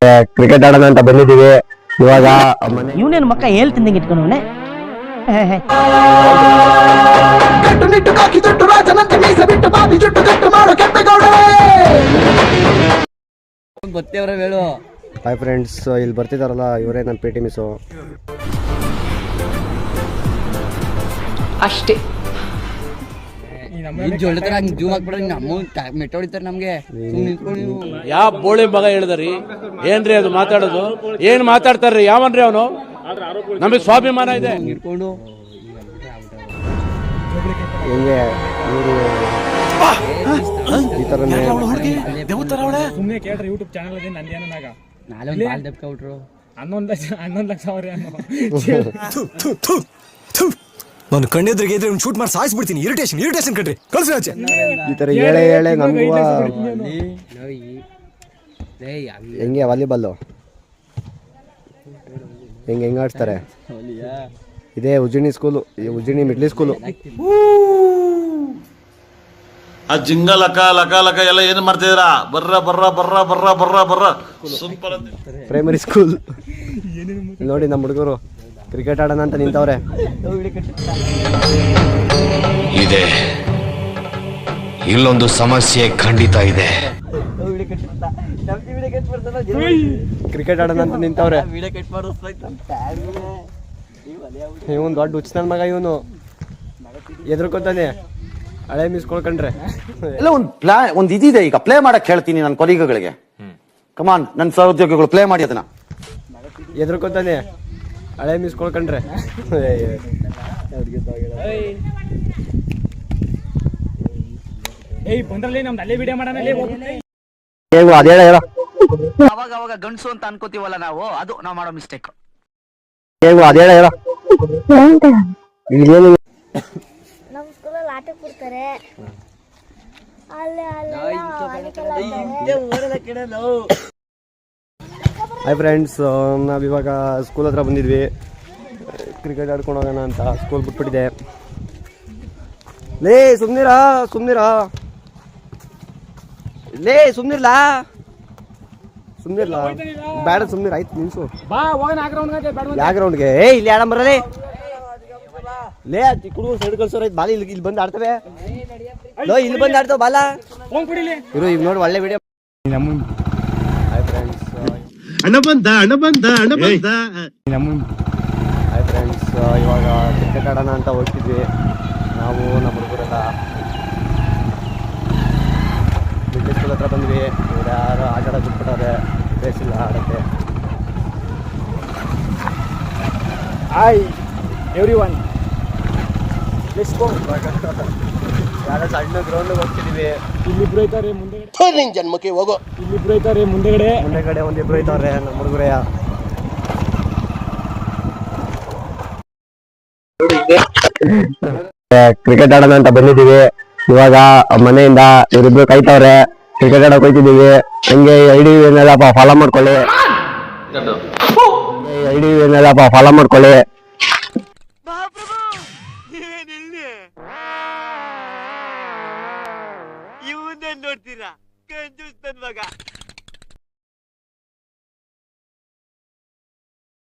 Cricket ಆಡೋಣ ಅಂತ ಬಂದಿದ್ದೀವಿ. ಇವಾಗ ಇವನೇನು ಮಕ್ಕ ಹೇಳ್ತಿಂದಂಗೆ ಇಟ್ಕೊಂಡವನೆ. ಹಾಯ್ ಫ್ರೆಂಡ್ಸ್, ಇಲ್ಲಿ ಬರ್ತಿದಾರಲ್ಲ ಇವರೇ ನಮ್ಮ ಪಿ ಟಿ ಮಿಸ್ಸು. ಅಷ್ಟೇ ಯಾವ ಬೋಳಿ ಮಗ ಹೇಳಿದ್ರಿ? ಏನ್ರಿ ಅದು ಮಾತಾಡೋದು? ಏನ್ ಮಾತಾಡ್ತಾರ್ರಿ? ಯಾವನ್ರಿ ಅವನು? ನಮಗೆ ಸ್ವಾಭಿಮಾನ ಇದೆ. ಹೆಂಗೆ ಇವರು ಈ ಥರನೇ ಸುಮ್ಮನೆ ಕೇಳ್ರಿ. ಯೂಟ್ಯೂಬ್ ಚಾನಲ್ ಅದೇ ನಂದೇನಾಗ 11 ಲಕ್ಷ ಅವ್ರೆ ನಾನು ಕಣ್ಣೆದ್ರಿಗೆ ಇದ್ರೆ ಶೂಟ್ ಮಾಡಿ ಸಾಯಿಸ್ಬಿಡ್ತೀನಿ. ಇರಿಟೇಷನ್ ಕಣ್ರಿ, ಕಳ್ಸಿ ಆಚೆ. ಈ ಥರ ಹೇಳೆ ನಮಗೂ ಹೆಂಗೆ ವಾಲಿಬಾಲು ಹೆಂಗೆ ಆಡ್ತಾರೆ. ಇದೇ Ujjini school, Ujjini middle school. ಆ ಜಿಂಗ ಲಕ ಲಕ ಲಕ ಎಲ್ಲ ಏನು ಮಾಡ್ತಿದ್ದೀರಾ? ಬರ್ರ ಸೂಪರ್ ಪ್ರೈಮರಿ ಸ್ಕೂಲ್. ನೋಡಿ ನಮ್ಮ ಹುಡುಗರು ಕ್ರಿಕೆಟ್ ಆಡೋಣ ಅಂತ ನಿಂತವ್ರೆ. ಇದೆ, ಇಲ್ಲೊಂದು ಸಮಸ್ಯೆ ಖಂಡಿತ ಇದೆ. ಕ್ರಿಕೆಟ್ ಆಡೋಣ ಅಂತ ನಿಂತವ್ರೆ. ಇವನು ದೊಡ್ಡ ಹುಚ್ಚ ನನ್ನ ಮಗ. ಇವನು ಎದ್ರಕೊತಾನೆ ಹಳೆ ಮಿಸ್ಕೊಳ್ಕೊಂಡ್ರೆ. ಎಲ್ಲ ಒಂದು ಇದಿದೆ. ಈಗ ಪ್ಲೇ ಮಾಡಕ್ ಹೇಳ್ತೀನಿ ನನ್ನ ಕೊಲೀಗಗಳಿಗೆ. ಕಮಾನ್ ನನ್ನ ಸಹೋದ್ಯೋಗಿಗಳು ಪ್ಲೇ ಮಾಡಿ ಅದನ್ನ. ಎದ್ರಕೊತಾನೆ ಹಳೆ ಮಿಸ್ಕೊಳ್ಕೊಂಡ್ರೆ. ಬಂದ್ರಲ್ಲಿ ನಮ್ದು ಅಲ್ಲೇ ವಿಡಿಯೋ ಮಾಡೋಣ. ಅವಾಗ ಗಂಡ್ಸು ಅಂತ ಅನ್ಕೋತೀವಲ್ಲ ನಾವು, ಅದು ನಾವು ಮಾಡೋ ಮಿಸ್ಟೇಕ್. ನಮ್ಮ ಸ್ಕೂಲಲ್ಲಿ ಆಟ ಕೊಡ್ತಾರೆ. ಹಾಯ್ ಫ್ರೆಂಡ್ಸ್, ನಾವಿವಾಗ ಸ್ಕೂಲ್ ಹತ್ರ ಬಂದಿದ್ವಿ. ಕ್ರಿಕೆಟ್ ಆಡ್ಕೊಂಡು ಹೋಗೋಣ ಅಂತ ಸ್ಕೂಲ್ ಬಿಟ್ಬಿಟ್ಟಿದೆ. ಲೇ ಸುಮ್ನಿರಾ ಸುಮ್ನಿರ್ಲಾ ಬೇಡ ಸುಮ್ನಿರ. ಆಯ್ತು ನಿಲ್ಸು. ಯಾವ ಗ್ರೌಂಡ್ಗೆ? ಇಲ್ಲಿ ಆಡ ಬರಲೇ. ಲೇ ಹುಡುಗರು ಸೈಡ್ ಕಳ್ಸೋರು ಆಯ್ತು. ಬಾಲ ಇಲ್ಲಿ ಬಂದು ಆಡ್ತವೆ. ಇಲ್ಲಿ ಬಂದು ಆಡ್ತಾವ ಬಾಲ. ಇರು ಈಗ ನೋಡಿ ಒಳ್ಳೆ ವಿಡಿಯೋ. ಹಾಯ್ ಫ್ರೆಂಡ್ಸ್, ಇವಾಗ ಕ್ರಿಕೆಟ್ ಆಡೋಣ ಅಂತ ಹೋಗ್ತಿದ್ವಿ ನಾವು ನಮ್ಮ ಹುಡುಗರೆಲ್ಲ. ಮಿಡ್ಲ್ ಸ್ಕೂಲ್ ಹತ್ರ ಬಂದ್ವಿ. ಇವ್ರು ಯಾರು ಆಟ ಆಡೋದು ಬಿಟ್ಬಿಟ್ಟವ್ರೆ, ಬೇಸಿಲ್ಲ ಆಡೋಕ್ಕೆ. ಹಾಯ್ ಎವ್ರಿವನ್, ಯಾರೋ ಸಣ್ಣ ಗ್ರೌಂಡ್ ಹೋಗ್ತಿದೀವಿ. ಇಲ್ಲಿಬ್ರು ಐತಾರೆ ಮುಂದೆಗಡೆ. ಜನ್ಮಕ್ಕೆ ಹೋಗೋ. ಇಲ್ಲಿಬ್ರು ಐತಾರೆ ಮುಂದೆಗಡೆ ಒಂದಿಬ್ರು ಐತವ್ರೆ ನಮ್ಮ ಹುಡುಗರೆಯ. ಕ್ರಿಕೆಟ್ ಆಡೋಣ ಅಂತ ಬಂದಿದ್ದೀವಿ. ಇವಾಗ ಮನೆಯಿಂದ ಇವರಿಬ್ರು ಕೈತವ್ರೆ. ಕ್ರಿಕೆಟ್ ಆಡೋಕೆ ಹೋಗ್ತಿದ್ದೀವಿ. ಹಂಗೆ ಐಡಿ ಫಾಲೋ ಮಾಡ್ಕೊಳ್ಳಿ. ಫಾಲೋ ಮಾಡ್ಕೊಳ್ಳಿ. ಇವನ್ನೇ ನೋಡ್ತೀರಾ? ಕಂಜೂಸ್ ನನ್ ಮಗ.